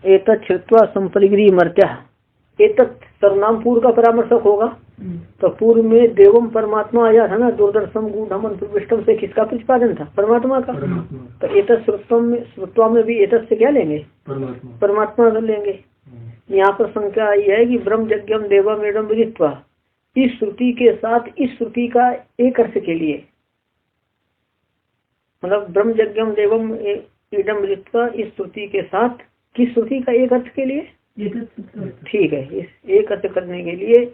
एतत् श्रुत्वा संपरिग्री मर्त्या, एतत् सर्वनाम पूर्व का परामर्शक होगा। तो पूर्व में देवम परमात्मा आया था ना, दूरदर्शन गूढ़म अंतर्विष्टम से किसका प्रतिपादन था? परमात्मा का। तो एतत् श्रुत्वा में भी एतत् से क्या लेंगे? परमात्मा का लेंगे। यहाँ पर संख्या आई है कि ब्रह्म यज्ञम देवम एडम विदित्वा, इस श्रुति के साथ इस श्रुति का एक अर्थ के लिए, मतलब ब्रह्म यज्ञम देवम एडम विदित्वा इस श्रुति के साथ किस श्रुति का एक अर्थ के लिए? ठीक है, इस एक अर्थ करने के लिए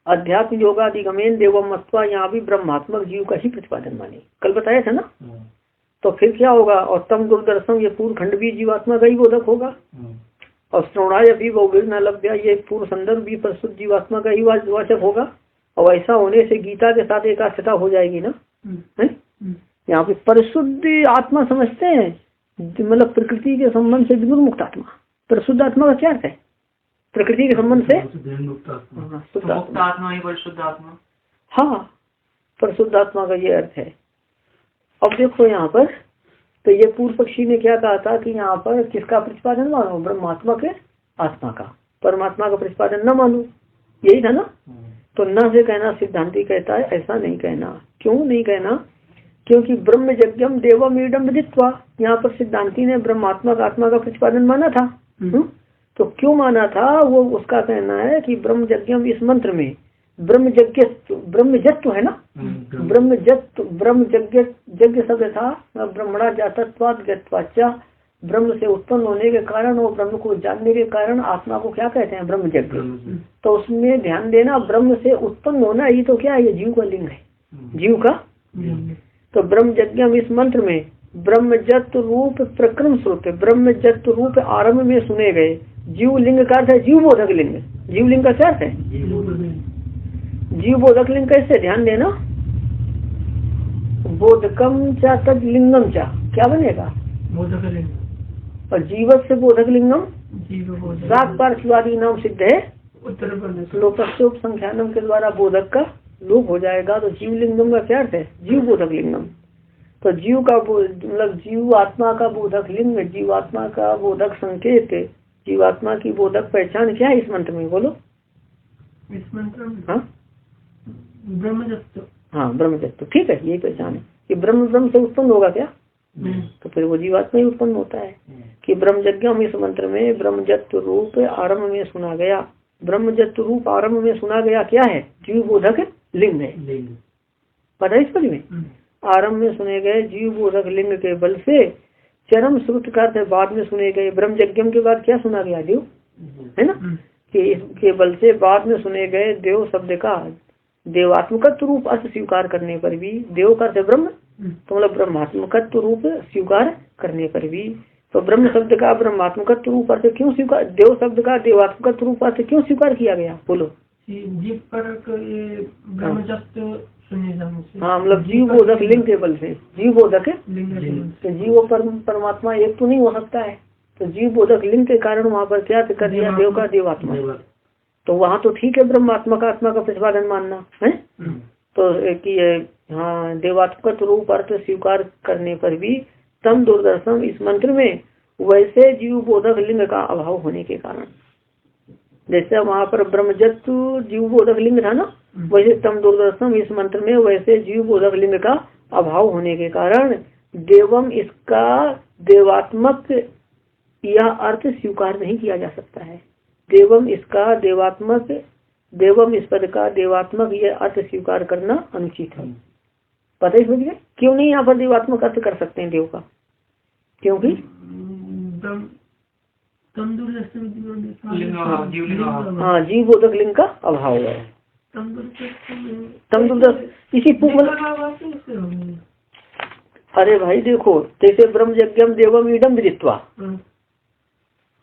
अध्यात्म योगादिगमेन देवम मत्वा, यहाँ भी ब्रह्मात्मक जीव का ही प्रतिपादन माने, कल बताया था ना। तो फिर क्या होगा? और तम दूरदर्शन, ये पूर्व खंड भी जीवात्मा का ही बोधक होगा। और श्रवणाय भी बहु लभ्या, ये पूर्व संदर्भ भी परिशुद्ध जीवात्मा का ही वाचक होगा। और ऐसा होने से गीता के साथ एकार्थता हो जाएगी ना। यहाँ पे परिशुद्ध आत्मा समझते हैं, मतलब प्रकृति के संबंध से बिल्कुल मुक्त आत्मा। परिशुद्ध आत्मा का क्या अर्थ है? प्रकृति के संबंध से शुद्ध आत्मा ही परिशुद्ध आत्मा। हाँ, परिशुद्ध आत्मा का ये अर्थ है। अब देखो यहाँ पर, तो ये पूर्व पक्षी ने क्या कहा था कि यहाँ पर किसका प्रतिपादन मानो? ब्रह्मात्मा के आत्मा का, परमात्मा का प्रतिपादन न मानो, यही था ना। तो न से कहना सिद्धांति कहता है ऐसा नहीं कहना। क्यों नहीं कहना? क्योंकि ब्रह्म यज्ञम देवम ईडम विदित्वा, यहाँ पर सिद्धांति ने ब्रह्मात्मा का आत्मा का प्रतिपादन माना था। तो क्यों माना था? वो उसका कहना है कि ब्रह्म यज्ञम, इस मंत्र में ब्रह्म जत्व है ना, ब्रह्म यज्ञ शब्द था ब्रह्मणा जातत्वाद ज्ञत्वाचा, ब्रह्म से उत्पन्न होने के कारण और ब्रह्म को जानने के कारण आत्मा को क्या कहते हैं? ब्रह्म यज्ञ। तो उसमें ध्यान देना, ब्रह्म से उत्पन्न होना ये तो क्या है? ये जीव का लिंग है, जीव का। तो ब्रह्म यज्ञम इस मंत्र में ब्रह्मजत्व रूप प्रक्रम श्रुत, ब्रह्मजत्व रूप आरंभ में सुने गए जीव लिंग का अर्थ है जीव बोधक लिंग। जीव लिंग का क्या अर्थ है? जीव बोधक लिंग कैसे? ध्यान देना, बोधकम चा तद लिंगम चा, क्या बनेगा? बोधक लिंग। और जीवत से बोधक लिंगम, सात पार्श्वादी नाम सिद्ध है, लोकस्योप संख्यानम के द्वारा बोधक का लोप हो जाएगा। तो जीव लिंगम का क्या अर्थ है? जीव बोधक लिंगम। तो जीव का मतलब जीव आत्मा का बोधक लिंग, जीवात्मा का बोधक संकेत, जीवात्मा की बोधक पहचान क्या है इस मंत्र में? बोलो। इस मंत्र में हाँ ब्रह्मजत्व। हाँ, ब्रह्मजत्व, ठीक है, यही पहचान है कि ब्रह्म से उत्पन्न होगा क्या? तो फिर वो जीवात्मा ही उत्पन्न होता है। कि ब्रह्म यज्ञम इस मंत्र में ब्रह्मजत्व रूप आरंभ में सुना गया, ब्रह्मजत्व रूप आरंभ में सुना गया क्या है? जीव बोधक लिंग है। पता है इस पर में आरंभ में सुने गए जीव बोधक लिंग के बल से चरम श्रुत का बाद में सुने गए ब्रह्म यज्ञम के बाद क्या सुना गया? देव, है ना। कि इसके बल से बाद में सुने गए देव शब्द का देवात्मकत्व रूप अर्थ स्वीकार करने पर भी, देव का अर्थ ब्रह्म, तो मतलब ब्रह्मात्मकत्व रूप स्वीकार करने पर भी, तो ब्रह्म शब्द का ब्रह्मात्मकत्व रूप अर्थ क्यों स्वीकार, देव शब्द का देवात्मकत्व रूप अर्थ क्यों स्वीकार किया गया? बोलो। हाँ, मतलब जीव बोधक लिंग के बल से, जीव बोधक तो जीव और परमात्मा एक तो नहीं हो सकता है। तो जीव बोधक लिंग के कारण वहाँ पर क्या कर दिया? देव का देवात्मा। तो वहाँ तो ठीक है ब्रह्मात्मा का आत्मा का प्रतिपादन मानना है। तो कि हाँ, देवात्मक रूप अर्थ स्वीकार करने पर भी तम दूरदर्शन इस मंत्र में वैसे जीव बोधक लिंग का अभाव होने के कारण, जैसे वहाँ पर ब्रह्मजत्व जीव बोधक लिंग था ना, वैसे तम दूरदर्शन इस मंत्र में वैसे जीव बोधक लिंग का अभाव होने के कारण देवम इसका देवात्मक यह अर्थ स्वीकार नहीं किया जा सकता है। देवम इसका देवात्मक, देवम इस पद का देवात्मक यह अर्थ स्वीकार करना अनुचित है। पता ही समझ गए क्यों नहीं यहाँ पर देवात्मक अर्थ कर सकते हैं देव का? क्योंकि हाँ, जीव बोधक लिंग का अभाव है। इसी अरे भाई देखो, जैसे ब्रह्म यज्ञम देवम ईडम विदित्वा,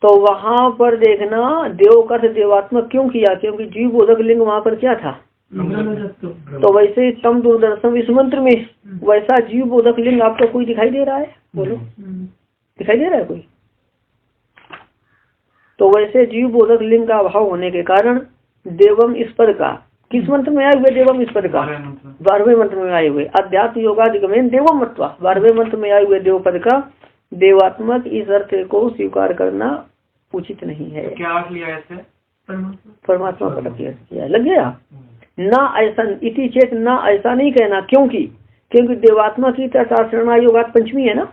तो वहां पर देखना देव का देवात्मक क्यों किया? क्योंकि जीव बोधक लिंग वहां पर क्या था? तो वैसे तम दूरदर्शन इस मंत्र में वैसा जीव बोधक लिंग आपको कोई दिखाई दे रहा है? बोलो, दिखाई दे रहा है कोई? तो वैसे जीव बोधक लिंग का अभाव होने के कारण देवम इस पद का, किस मंत्र में आए हुए? देवम इस पद का 12वें मंत्र में आए हुए अध्यात्म योगादिगमेन देवम मत्वा, 12वें मंत्र में आए हुए देव पद का देवात्मक इस अर्थ को स्वीकार करना उचित नहीं है। क्या अर्थ लिया ऐसे? परमात्मा का किया लग गया ना ऐसा इति चेत ना ऐसा नहीं कहना, क्योंकि देवात्मा की तथा योगात पंचमी है ना,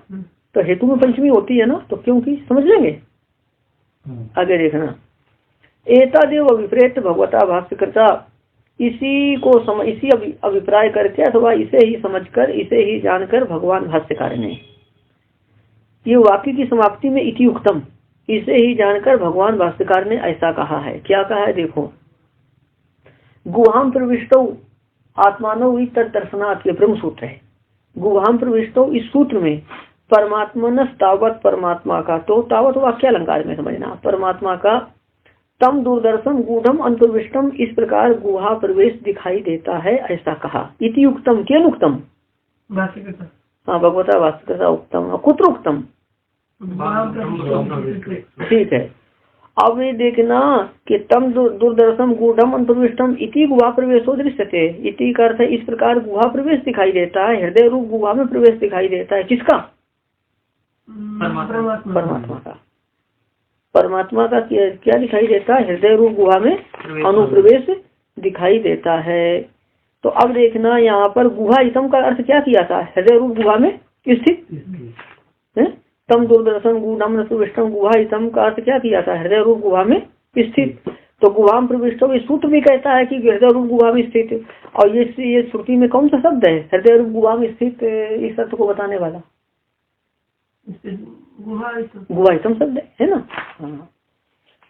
तो हेतु में पंचमी होती है ना, तो क्योंकि समझ लेंगे। आगे देखना, एतादेव अभिप्रेत भगवता भाष्यकृता, इसी अभिप्राय करके अथवा इसे ही समझकर इसे ही जानकर भगवान भाष्यकार ने, ये वाक्य की समाप्ति में इति उक्तम, इसे ही जानकर भगवान भाष्यकार ने ऐसा कहा है। क्या कहा है देखो, गुहाम प्रविष्टौ आत्मानव तदर्शनात्, ये ब्रह्म सूत्र है। गुहाम प्रविष्टौ, इस सूत्र में परमात्मा तावत, परमात्मा का, तो तावत वाक्य अलंकार में समझना, परमात्मा का तम दूरदर्शन गूढ़म अंतर्विष्टम, इस प्रकार गुहा प्रवेश दिखाई देता है, ऐसा कहा। इति उक्तम केन उक्तम, हाँ भगवता भाष्यकृता उक्तम, कुत्र उक्तम, ठीक है। अब ये देखना कि तम दूरदर्शन गूढ़म अंतर्विष्टम इति गुहा प्रवेशो दृश्यते, इति का अर्थ है इस प्रकार गुहा प्रवेश दिखाई देता है, हृदय रूप गुहा में प्रवेश दिखाई देता है। किसका? परमात्मा का। परमात्मा का क्या दिखाई देता है? हृदय रूप गुहा में अनुप्रवेश दिखाई देता है। तो अब देखना यहाँ पर गुहा इतम का अर्थ क्या किया था? हृदय रूप गुहा में स्थित है। तम दूरदर्शन गूढ़म प्रविष्टम गुहा इतम का अर्थ क्या किया था? हृदय रूप गुहा में स्थित। तो गुहा में प्रविष्टम, इस सूत्र भी कहता है कि हृदय रूप गुहा में स्थित, और ये श्रुति में कौन सा शब्द है हृदय रूप गुहा में स्थित, इस अर्थ को बताने वाला? गुहाइतम शब्द है ना। हाँ,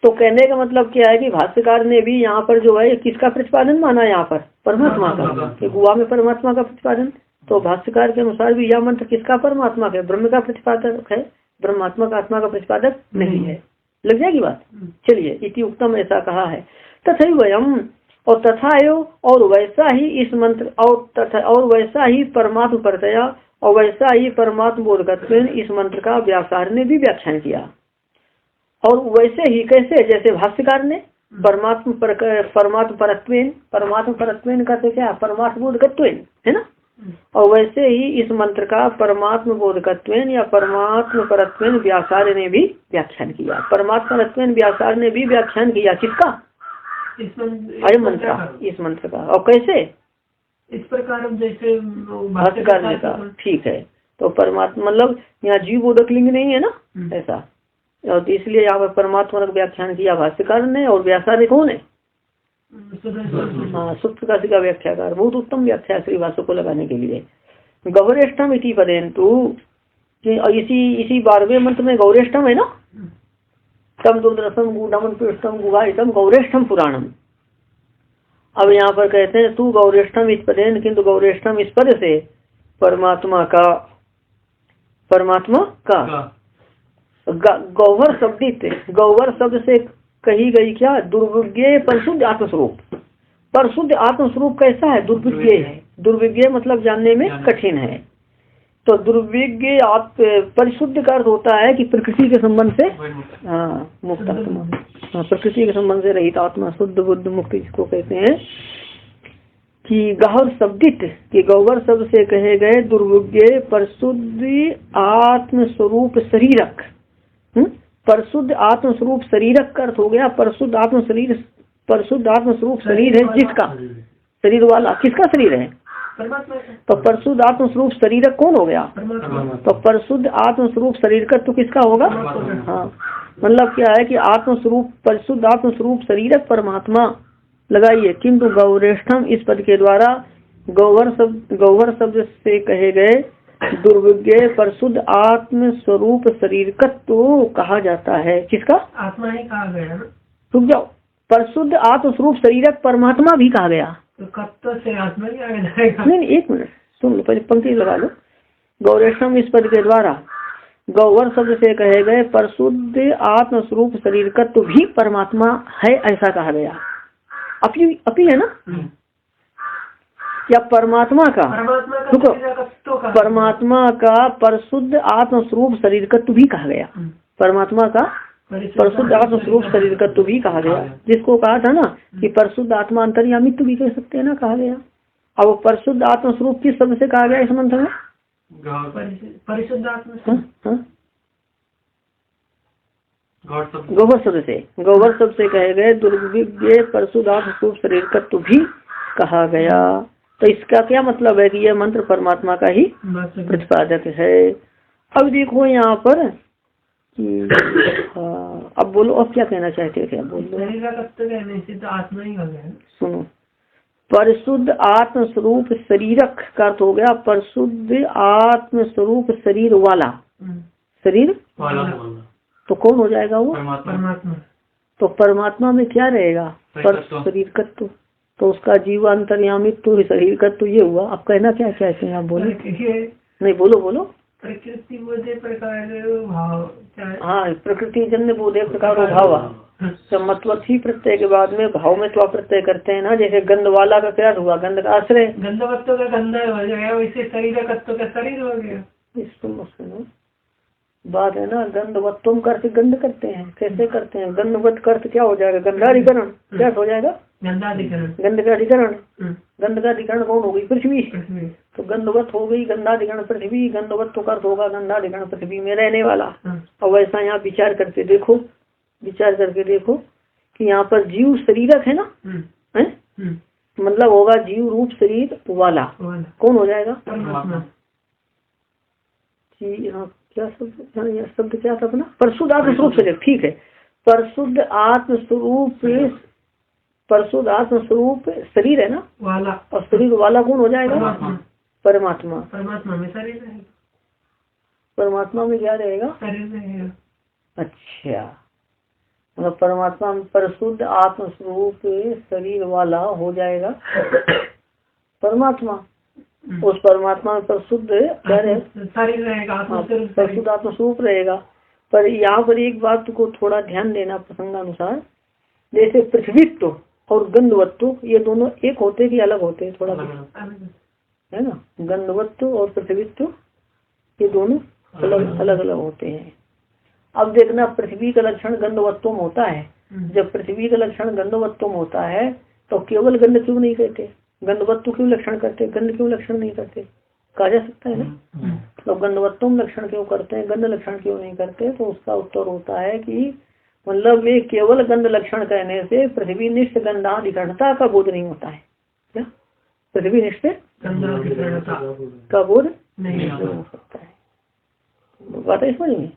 तो कहने का मतलब क्या है कि भाष्यकार ने भी यहाँ पर जो है किसका प्रतिपादन माना? यहाँ पर परमात्मा का, कि गुहा में परमात्मा का प्रतिपादन। तो भाष्यकार के अनुसार भी यह मंत्र किसका? परमात्मा का, ब्रह्म का प्रतिपादक है, ब्रह्मात्मा का आत्मा का प्रतिपादक नहीं है। लग जाएगी बात। चलिए, इति उत्तम ऐसा कहा है। तथा वयम, और तथा और वैसा ही इस मंत्र, और तथा और वैसा ही परमात्म परतया, और वैसा ही परमात्म बोधकत्व इस मंत्र का व्यासार ने भी व्याख्यान किया। और वैसे ही कैसे? जैसे भाष्यकार ने परमात्म परत्वेन का तो क्या? परमात्म बोधकत्व है ना। और वैसे ही इस मंत्र का परमात्म बोधकत्वेन या परमात्म परत्वेन व्यासार ने भी व्याख्यान किया। परमात्म परत्वेन व्यासार ने भी व्याख्यान किया। किसका? अयम मंत्र, इस मंत्र का। और कैसे? इस प्रकार जैसे भाष्यकार ने कहा। ठीक है, तो परमात्मा मतलब यहाँ जीव बोधक लिंग नहीं है ना, ऐसा। और इसलिए यहाँ पर परमात्मा का व्याख्यान किया भाष्यकार ने। और व्यासार कौन है? हाँ, सूत्रकाशी का व्याख्याकार। बहुत उत्तम व्याख्या श्री भाष्य को लगाने के लिए। गौरेष्ठम इति पदेन्तु, इसी 12वें मंत्र में गौरेष्ठम है ना। तम दूरदर्शन गूढ़म पृष्ठम गुहाइतम गौरेष्ठम पुराणम। अब यहाँ पर कहते हैं तू गौरेष्ठम इस पदेन, किंतु गौरेष्ठम इस पद से परमात्मा का गौवर शब्दित, गौवर शब्द से कही गई क्या? दुर्विज्ञ परिशुद्ध आत्मस्वरूप। परिशुद्ध आत्मस्वरूप कैसा है? दुर्विज्ञ है। दुर्विज्ञ मतलब जानने में कठिन है। तो दुर्विज्ञ परिशुद्ध का अर्थ होता है कि प्रकृति के संबंध से मुक्त आत्मा, प्रकृति के संबंध से रहित आत्मा, शुद्ध बुद्ध मुक्त इसको कहते हैं। कि गौर शब्दित, कि गौवर शब्द से कहे गए दुर्विज्ञ परिशुद्ध आत्मस्वरूप शरीरक। परिशुद्ध आत्मस्वरूप शरीरक का अर्थ हो गया परिशुद्ध आत्म शरीर। परिशुद्ध आत्मस्वरूप शरीर है जिसका, शरीर वाला किसका शरीर है? तो परिशुद्ध आत्मस्वरूप शरीरक कौन हो गया? तो परिशुद्ध आत्मस्वरूप शरीरक तो किसका होगा? हाँ, मतलब क्या है कि आत्मस्वरूप, परिशुद्ध आत्मस्वरूप शरीरक परमात्मा लगाइए। किंतु गौरेष्ठम इस पद के द्वारा गौवर शब्द से कहे गए दुर्विज्ञ परिशुद्ध आत्म स्वरूप शरीरकत्व कहा जाता है। किसका? आत्मा ही कहा गया ना। रुक जाओ, परिशुद्ध आत्म स्वरूप शरीरक परमात्मा भी कहा गया। तो कब तो से आत्मा ही आगे जाएगा? नहीं, एक मिनट सुन लो, पहले पंक्ति लगा लो। गौरेशम इस पद के द्वारा गौवर शब्द से कहे गए परिशुद्ध आत्म स्वरूप शरीरकत्व भी परमात्मा है, ऐसा कहा गया। अपी है ना, या परमात्मा का परिशुद्ध आत्म स्वरूप शरीरकत्व भी कहा गया। परमात्मा का परिशुद्ध आत्म स्वरूप शरीरकत्व भी कहा गया, जिसको कहा था ना कि परिशुद्ध आत्मा अंतर्यामित्व भी कह सकते हैं ना, कहा गया। अब परिशुद्ध आत्म स्वरूप किस शब्द से कहा गया इस मंत्र में? परिशुद्ध आत्मा। गोबर शब्द से, गोबर शब्द से कहे गए दुर्विज्ञ परशुदात स्वरूप शरीर तत्व भी कहा गया। तो इसका क्या मतलब है कि यह मंत्र परमात्मा का ही प्रतिपादक है। अब देखो यहाँ पर अब बोलो, अब क्या कहना चाहते थे, अब बोलो। आत्मा ही हो गया। सुनो, परिशुद्ध आत्म स्वरूप शरीरक का अर्थ हो गया परिशुद्ध आत्म स्वरूप शरीर वाला, शरीर तो कौन हो जाएगा वो? परमात्मा। तो परमात्मा में क्या रहेगा? शरीर तत्व। तो उसका जीवांतर्यामित्व शरीर तत्व ये हुआ। आप कहना क्या चाहते हैं, आप बोलो। नहीं बोलो बोलो। प्रकृति बोधे प्रकार भाव। हाँ, प्रकृति जन्य बोधे प्रकार भाव। जब मतलब ही प्रत्यय के बाद में भाव में तो प्रत्यय करते हैं ना, जैसे गंध वाला का क्या हुआ? गंध का आश्रय। गंधवत्व का गंधा हो गया, वैसे शरीर का शरीर हो गया। इसको बात है ना, गंधवत्तम करते गंध करते हैं, कैसे करते हैं? गंधवत करते क्या हो जाएगा? गंधाधिकरण। क्या हो जाएगा? गंधाधिकरण। गंध का अधिकरण। गंध का अधिकरण कौन हो गई? पृथ्वी। तो गंधवत हो गई गंधाधिकरण पृथ्वी। गंधवत तो अर्थ होगा गंधाधिकरण पृथ्वी में रहने वाला। और वैसा यहाँ विचार करके देखो, विचार करके देखो कि यहाँ पर जीव शरीरक है ना, है मतलब होगा जीव रूप शरीर वाला। कौन हो जाएगा? यहाँ क्या शब्द क्या था अपना? परिशुद्ध आत्म स्वरूप शरीर। ठीक है, परिशुद्ध आत्म स्वरूप, परिशुद्ध आत्म स्वरूप शरीर है ना वाला, और शरीर वाला कौन हो जाएगा? परमात्मा। परमात्मा में शरीर रहेगा। परमात्मा में क्या रहेगा? शरीर रहेगा। अच्छा, मतलब परमात्मा में परिशुद्ध आत्म स्वरूप शरीर वाला हो जाएगा परमात्मा। उस परमात्मा में परिशुद्ध क्या रहेगा? परिशुद्ध आत्म स्वरूप रहेगा। पर यहाँ पर एक बात को थोड़ा ध्यान देना प्रसंगानुसार, जैसे पृथ्वीत्व और गंधवत्व ये दोनों एक होते कि अलग होते हैं? थोड़ा है ना, गंधवत्व और पृथ्वीत्व ये दोनों अलग अलग होते हैं। अब देखना, पृथ्वी का लक्षण गंधवत्व होता है। जब पृथ्वी का लक्षण गंधवत्व होता है तो केवल गंध क्यों नहीं कहते? गंधवत्व क्यों लक्षण करते? गंध क्यों लक्षण नहीं करते? कहा जा सकता है ना, तो गंधवत्व लक्षण क्यों करते हैं, गंध लक्षण क्यों नहीं करते? तो उसका उत्तर होता है कि मतलब ये केवल गंध लक्षण कहने से पृथ्वी निष्ठ गंधाधिकरणता का बोध नहीं होता है। क्या पृथ्वी निष्ठ का बोध नहीं हो सकता है? बात है समझ में?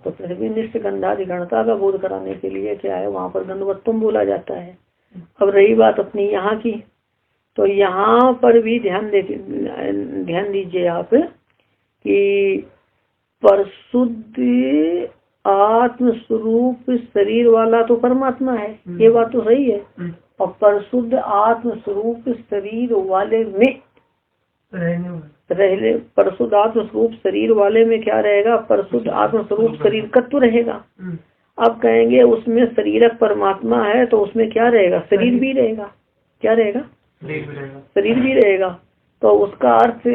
तो पृथ्वी निष्ठ गंधाधिकरणता का बोध कराने के लिए क्या है, वहाँ पर गंधवत्व बोला जाता है। अब रही बात अपनी यहाँ की, तो यहाँ पर भी ध्यान दीजिए आप कि परिशुद्ध आत्म स्वरूप शरीर वाला तो परमात्मा है, ये बात तो सही है। और परिशुद्ध आत्म स्वरूप शरीर वाले में रहने परिशुद्ध आत्म स्वरूप शरीर वाले में क्या रहेगा? परिशुद्ध आत्म स्वरूप शरीर तत्व रहेगा। अब कहेंगे उसमें शरीरक परमात्मा है तो उसमें क्या रहेगा? शरीर भी रहेगा। क्या रहेगा? शरीर भी रहेगा। तो उसका अर्थ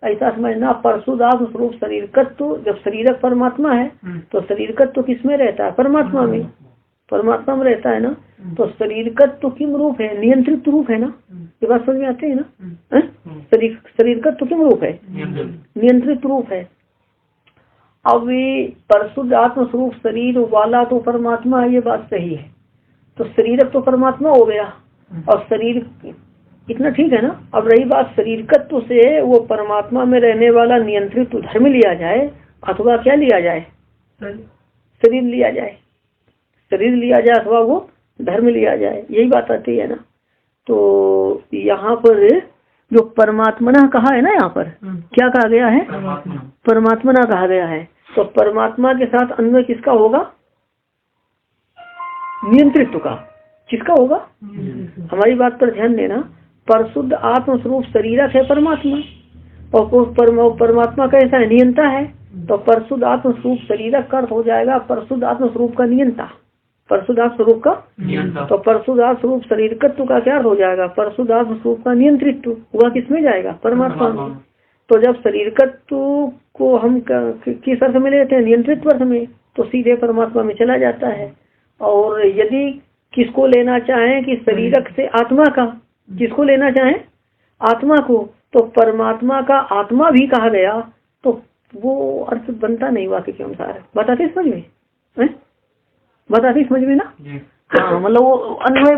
ऐसा समझना, परिशुद्ध आत्म स्वरूप शरीर तत्व जब शरीरक परमात्मा है तो शरीर तत्व किसमें रहता है? परमात्मा में। परमात्मा में रहता है ना, तो शरीर तत्व किम रूप है? नियंत्रित रूप है ना। ये बात समझ में आती है ना? शरीर तत्व किम रूप है? नियंत्रित रूप है। अब परिशुद्ध आत्म स्वरूप शरीर वाला तो परमात्मा है, ये बात सही है। तो शरीरक तो परमात्मा हो गया और शरीर इतना ठीक है ना। अब रही बात शरीर तत्व से वो परमात्मा में रहने वाला नियंत्रित धर्म लिया जाए अथवा क्या लिया जाए? शरीर लिया जाए, शरीर लिया जाए अथवा वो धर्म लिया जाए, यही बात आती है ना। तो यहाँ पर जो परमात्मना कहा है ना, यहाँ पर क्या कहा गया है? परमात्मना कहा गया है। तो परमात्मा के साथ अन्वय किसका होगा? नियंत्रित्व का। किसका होगा? हमारी बात पर ध्यान देना। परिशुद्ध आत्म स्वरूप शरीरक है परमात्मा, और परमात्मा कैसा है? नियंता है। तो परिशुद्ध आत्म स्वरूप शरीरक का अर्थ हो जाएगा परिशुद्ध आत्म स्वरूप का नियंता, परिशुद्ध आत्म स्वरूप का। तो परिशुद्ध आत्म स्वरूप शरीर तत्व का क्या हो जाएगा? परिशुद्ध आत्म स्वरूप का नियंत्रित्व हुआ किसमें जाएगा? परमात्मा में। तो जब शरीर तत्व को हम किस अर्थ में लेते हैं? नियंत्रित अर्थ में, तो सीधे परमात्मा में चला जाता है। और यदि किसको लेना चाहें कि शरीरक से आत्मा का, किसको लेना चाहें? आत्मा को, तो परमात्मा का आत्मा भी कहा गया तो वो अर्थ बनता नहीं वाक्य के अनुसार। बताते समझ में है? बताती समझ में ना। हाँ मतलब वो अन्वय,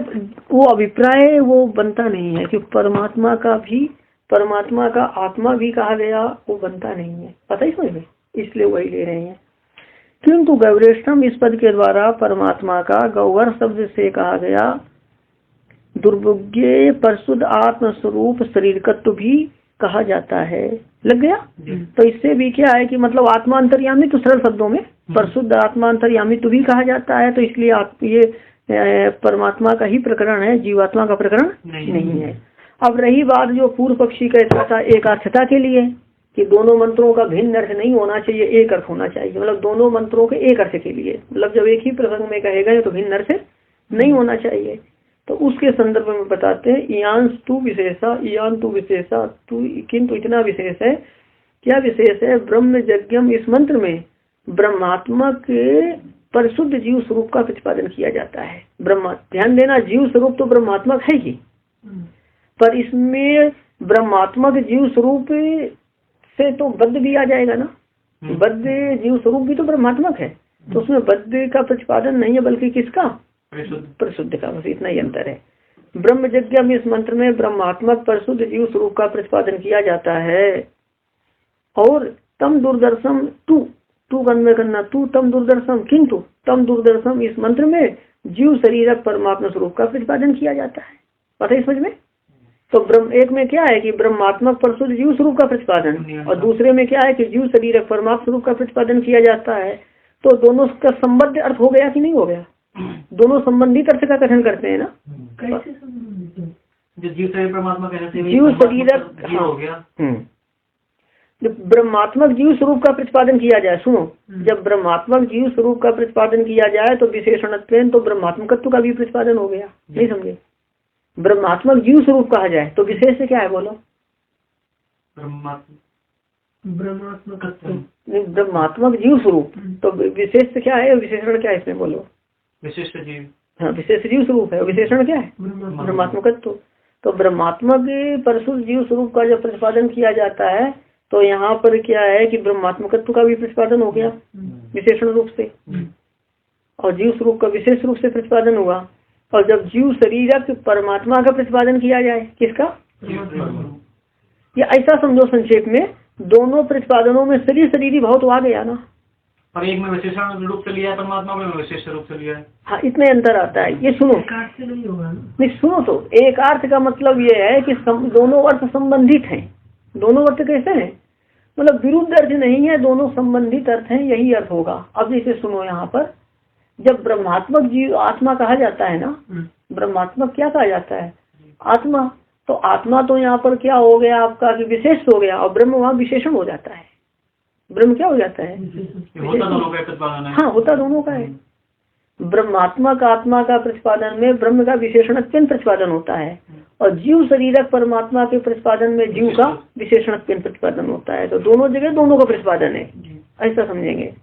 वो अभिप्राय वो बनता नहीं है कि परमात्मा का आत्मा भी कहा गया, वो बनता नहीं है, पता ही समझ में, इसलिए वही ले रहे हैं। किंतु गौरेष्ठम इस पद के द्वारा परमात्मा का गौवर शब्द से कहा गया दुर्भुज्ञ परिशुद्ध आत्म स्वरूप शरीरकत्व भी कहा जाता है। लग गया। तो इससे भी क्या है कि मतलब आत्मा अंतर्यामी, तो सरल शब्दों में परिशुद्ध आत्मा अंतर्यामी तो भी कहा जाता है। तो इसलिए ये परमात्मा का ही प्रकरण है, जीवात्मा का प्रकरण नहीं है। अब रही बात जो पूर्व पक्षी कहता था एकार्थता के लिए कि दोनों मंत्रों का भिन्न अर्थ नहीं होना चाहिए, एक अर्थ होना चाहिए, मतलब दोनों मंत्रों के एक अर्थ के लिए, मतलब जब एक ही प्रसंग में कहे गए तो भिन्न अर्थ नहीं होना चाहिए। तो उसके संदर्भ में बताते हैं इयांश तू विशेषा, इयान तू विशेषा, तू किंतु इतना विशेष है। क्या विशेष है? ब्रह्म यज्ञम, इस मंत्र में ब्रह्मात्मक परिशुद्ध जीव स्वरूप का प्रतिपादन किया जाता है। ब्रह्मा, ध्यान देना, जीव स्वरूप तो ब्रह्मात्मक है ही, पर इसमें ब्रह्मात्मक जीव स्वरूप से तो बद्ध भी आ जाएगा ना, बद्ध जीव स्वरूप भी तो ब्रह्मात्मक है, तो उसमें बद्ध का प्रतिपादन नहीं है बल्कि किसका? परिशुद्ध का, बस इतना ही अंतर है। ब्रह्म यज्ञ में इस मंत्र में ब्रह्मात्मक परिशुद्ध जीव स्वरूप का प्रतिपादन किया जाता है। और तम दूरदर्शन तू अन्वय करना, तू तम दूरदर्शन, किंतु तम दूरदर्शन इस मंत्र में जीव शरीरक परमात्मा स्वरूप का प्रतिपादन किया जाता है। पता है समझ में? तो ब्रह्म एक में क्या है कि ब्रह्मात्मक परिशुद्ध जीव स्वरूप का प्रतिपादन, और दूसरे में क्या है कि जीव शरीरक परमात्मा स्वरूप का प्रतिपादन किया जाता है। तो दोनों का संबद्ध अर्थ हो गया कि नहीं हो गया? दोनों संबंधित अर्थ का कथन करते हैं ना। कैसे जो जीव शरीर परमात्मा कहते हैं, जीव शरीरक हो गया। जब ब्रह्मात्मक जीव स्वरूप का प्रतिपादन किया जाए, सुनो, जब ब्रह्मात्मक जीव स्वरूप का प्रतिपादन किया जाए तो विशेषणत्वेन तो ब्रह्मात्मकत्व का भी प्रतिपादन हो गया। नहीं समझे? ब्रह्मात्मक जीव स्वरूप कहा जाए तो विशेष से क्या है बोलो? ब्रह्मात्मक जीव स्वरूप, तो विशेष से क्या है? विशेषण क्या है इसमें बोलो? विशिष्ट जीव। हाँ, विशेष जीव स्वरूप है, विशेषण क्या है? ब्रह्मात्मकत्व। तो ब्रह्मात्मक परिशुद्ध जीव स्वरूप का जब प्रतिपादन किया जाता है तो यहाँ पर क्या है कि ब्रह्मात्मकत्व का भी प्रतिपादन हो गया विशेषण रूप से, और जीव स्वरूप का विशेष रूप से प्रतिपादन हुआ। और जब जीव शरीरक परमात्मा का प्रतिपादन किया जाए, किसका? या ऐसा समझो संक्षेप में, दोनों प्रतिपादनों में शरीरी भाव तो आ गया ना, और एक में विशेषण रूप से लिया है परमात्मा में विशेष रूप से लिया है। हाँ, इतने अंतर आता है। ये सुनो, नहीं होगा नहीं सुनो, तो एक अर्थ का मतलब ये है कि दोनों अर्थ संबंधित हैं। दोनों अर्थ कैसे हैं? मतलब विरुद्ध अर्थ नहीं है, दोनों संबंधित अर्थ हैं, यही अर्थ होगा। अब जैसे सुनो, यहाँ पर जब ब्रह्मात्मक जीव आत्मा कहा जाता है ना, ब्रह्मात्मक क्या कहा जाता है? आत्मा। तो आत्मा तो यहाँ पर क्या हो गया आपका कि विशेष हो गया, और ब्रह्म वहाँ विशेषण हो जाता है। ब्रह्म क्या हो जाता है? हाँ, होता दोनों का है। ब्रह्मात्मक आत्मा का प्रतिपादन में ब्रह्म का विशेषणत्वेन प्रतिपादन होता है, और जीव शरीरक परमात्मा के प्रतिपादन में जीव का विशेषणत्वेन प्रतिपादन होता है। तो दोनों जगह दोनों का प्रतिपादन है, ऐसा समझेंगे।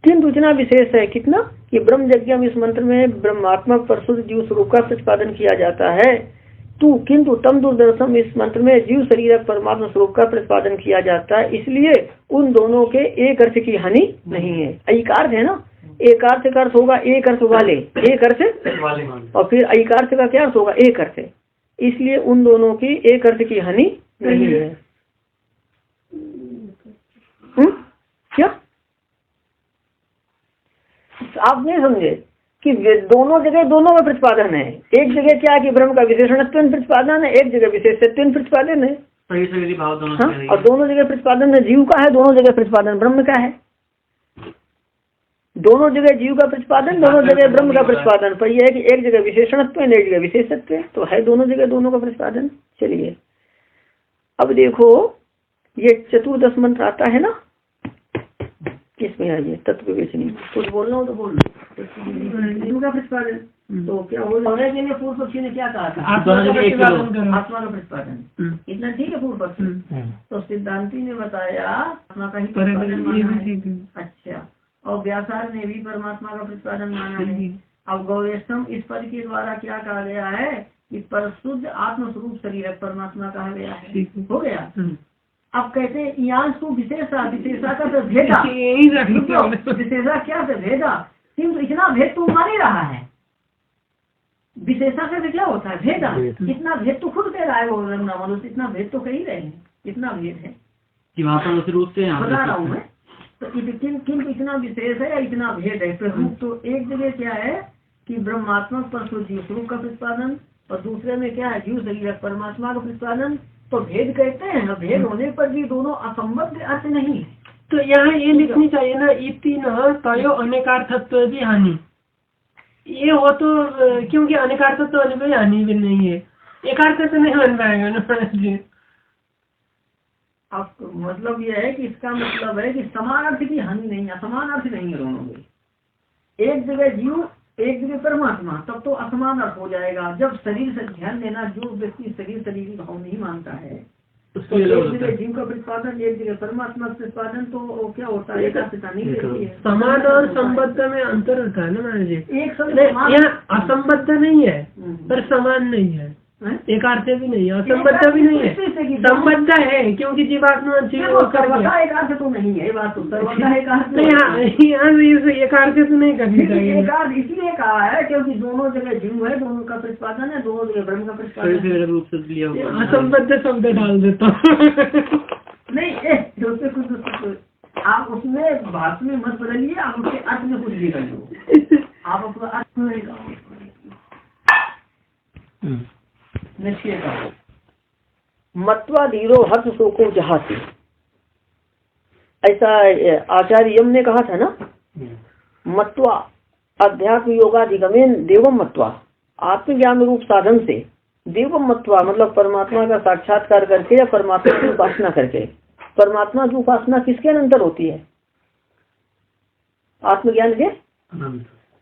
किंतु इतना विशेष है, कितना कि ब्रह्म यज्ञ इस मंत्र में ब्रह्मात्मक परिशुद्ध जीव स्वरूप का प्रतिपादन किया जाता है। किंतु तम दूरदर्शन इस मंत्र में जीव शरीरक परमात्मा स्वरूप का प्रतिपादन किया जाता है, इसलिए उन दोनों के एक अर्थ की हानि नहीं है। ऐकार्थ है ना, एकार्थ का अर्थ होगा एक अर्थ वाले, एक अर्थ वाले, और फिर ऐकार्थ का क्या अर्थ होगा? एक अर्थ। इसलिए उन दोनों की एक अर्थ की हानि नहीं है। क्या आप नहीं समझे कि दोनों जगह दोनों का प्रतिपादन है? एक जगह क्या है कि ब्रह्म का विशेषणत्वेन प्रतिपादन है, एक जगह विशेषत्वेन प्रतिपादन है। हाँ, और दोनों जगह प्रतिपादन में जीव का है, दोनों जगह प्रतिपादन ब्रह्म का है। दोनों जगह जीव का प्रतिपादन, दोनों जगह ब्रह्म का प्रतिपादन, पर यह है कि एक जगह विशेषणत्व है, एक जगह विशेषत्व, तो है दोनों जगह दोनों का प्रतिपादन। चलिए अब देखो, ये चतुर्दश मंत्र आता है ना, किसमें आइए? तत्व विवेचनी। कुछ बोलना हो तो बोल लो। का प्रतिपादन तो क्या होने के लिए पूर्व पक्षी ने क्या कहा था? आत्मा का प्रतिपादन। इतना ठीक है पूर्व पक्षी। तो सिद्धांती ने बताया आत्मा का ही प्रतिपादन माना है। अच्छा, और व्यासार ने भी परमात्मा का प्रतिपादन माना है। अब गौरेशम इस पद के द्वारा क्या कहा गया है कि परिशुद्ध आत्मस्वरूप शरीर परमात्मा कहा गया है। हो गया। अब कहते हैं यहाँ तो विशेषा, विशेषा का तो भेदा, यही रखी विशेषा क्या से भेदा, किंतु इतना भेद तो मान ही रहा है। विशेषा से क्या होता है? भेदा। इतना भेद तो खुद कह रहा है वो रंगना मनुष्य, इतना भेद तो कह ही रहे हैं, इतना भेद है कि वहाँ पर उस रूप से बता रहा हूँ मैं। तो किंतु इतना विशेष है या इतना भेद है। प्ररूप तो एक जगह क्या है कि ब्रह्मात्मक पर जीव स्वरूप का प्रतिपादन, और दूसरे में क्या है जीव शरीर परमात्मा का प्रतिपादन। तो भेद कहते हैं, भेद होने पर भी दोनों असंबद्ध अर्थ नहीं है। तो यहाँ ये लिखनी चाहिए ना, इति न तयो अनेकार्थत्व भी हानि। ये हो तो क्योंकि अनेकार्थत्व होने पर हानि भी नहीं है, एकार्थ तो नहीं बन पाएगा ना जी। अब मतलब यह है कि इसका मतलब है कि समान अर्थ की हानि नहीं है, असमान अर्थ नहीं है दोनों में। एक जगह जीव एक जगह परमात्मा, तब तो असमान अर्थ हो जाएगा। जब शरीर से ध्यान देना, जो व्यक्ति शरीर की भाव नहीं मानता है, तो एक जगह जीव का प्रतिपादन एक जगह परमात्मा का प्रतिपादन, तो क्या होता है? एकार्थता नहीं रहती है। समान और संबद्ध में अंतर होता है ना महाराज जी। एक यहाँ असंबद्ध नहीं है पर समान नहीं है, एकार्थ भी नहीं है, असंबद्ध भी नहीं है, संबद्ध है क्योंकि जीवात्मा जीव एकार्थ तो नहीं है, बात तो सर्वथा एकार्थ नहीं। यहाँ एकार्थ तो नहीं करनी चाहिए। एकार्थ इसलिए कहा है क्योंकि दोनों जगह जीव है, दोनों का प्रतिपादन है, दोनों जगह ब्रह्म का प्रतिपादन। असंबद्ध शब्द डाल देता नहीं, कुछ आप उसमें भाषा में मत बदलिए, आप उसके अर्थ में कुछ भी कर लो, आप अपना अर्थ में निश्चय का मत्वा धीरो हर्ष शोको जहाती, ऐसा आचार्य यम ने कहा था ना। मत्वा अध्यात्म योगाधिगमेन देवम मत्वा, आत्मज्ञान रूप साधन से देवम मत्वा मतलब परमात्मा का साक्षात्कार करके या परमात्मा की उपासना करके। परमात्मा की उपासना किसके अनंतर होती है? आत्मज्ञान के।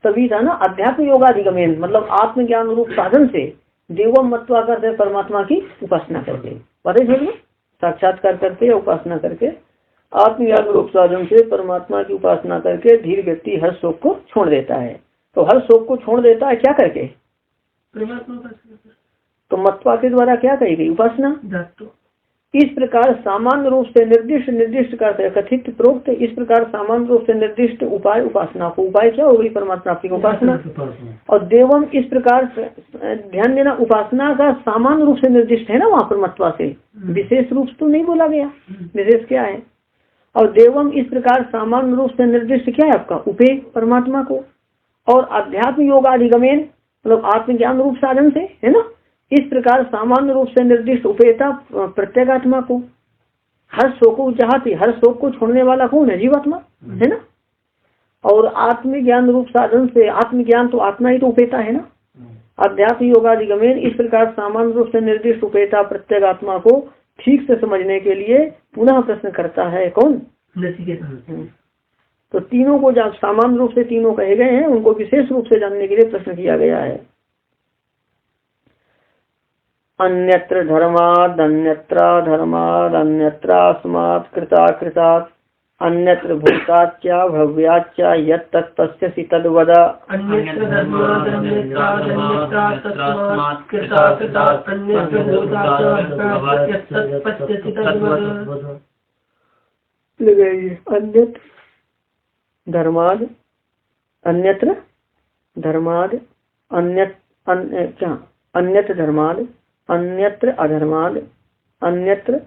तभी था ना अध्यात्म योगाधिगमेन, मतलब आत्मज्ञान रूप साधन से देवम मत्वा करते परमात्मा की उपासना करके, पता है साक्षात्कार करके या उपासना करके आत्मज्ञान रूप साधन से परमात्मा की उपासना करके धीर व्यक्ति हर शोक को छोड़ देता है। तो हर शोक को छोड़ देता है क्या करके? तो मत्वा के द्वारा क्या कही गई? उपासना। इस प्रकार सामान्य रूप से निर्दिष्ट करते कथित प्रोक्त, इस प्रकार सामान्य रूप से निर्दिष्ट उपाय उपासना को, उपाय क्या हो गई? परमात्मा प्राप्ति की उपासना। और देवम इस प्रकार ध्यान देना, उपासना का सामान्य रूप से निर्दिष्ट है ना वहाँ पर मत्वा से, विशेष रूप से तो नहीं बोला गया, विशेष क्या है? और देवम इस प्रकार सामान्य रूप से निर्दिष्ट क्या है आपका? उपे परमात्मा को। और अध्यात्म योगाधिगमेन मतलब आत्मज्ञान रूप साधन से, है ना, इस प्रकार सामान्य रूप से निर्दिष्ट उपेता प्रत्येगात्मा को। हर शोक को चाहती, हर शोक को छोड़ने वाला कौन है? जीवात्मा, है ना। और आत्मज्ञान रूप साधन से, आत्मज्ञान तो आत्मा ही तो उपेता है ना। अध्यात्म योगाधिगमेन इस प्रकार सामान्य रूप से निर्दिष्ट उपेता प्रत्येगात्मा को ठीक से समझने के लिए पुनः प्रश्न करता है कौन? तो तीनों को जब सामान्य रूप से तीनों कहे गए हैं, उनको विशेष रूप से जानने के लिए प्रश्न किया गया है। अन्यत्र धर्माद अन्यत्रास्मात् कृतात् अन्यत्र भूताच्च भव्याच्च यत् तत्पश्यसि तद्वद। अन्यत्र धर्माद अन्यत्रास्मात् कृतात् अन्यत्र भूताच्च यत् तत्पश्यसि तद्वद। अन्यत्र धर्माद अन्यत्र धर्माद अन्यत्र धर्माद अन्यत्र अधर्माद अन्यत्र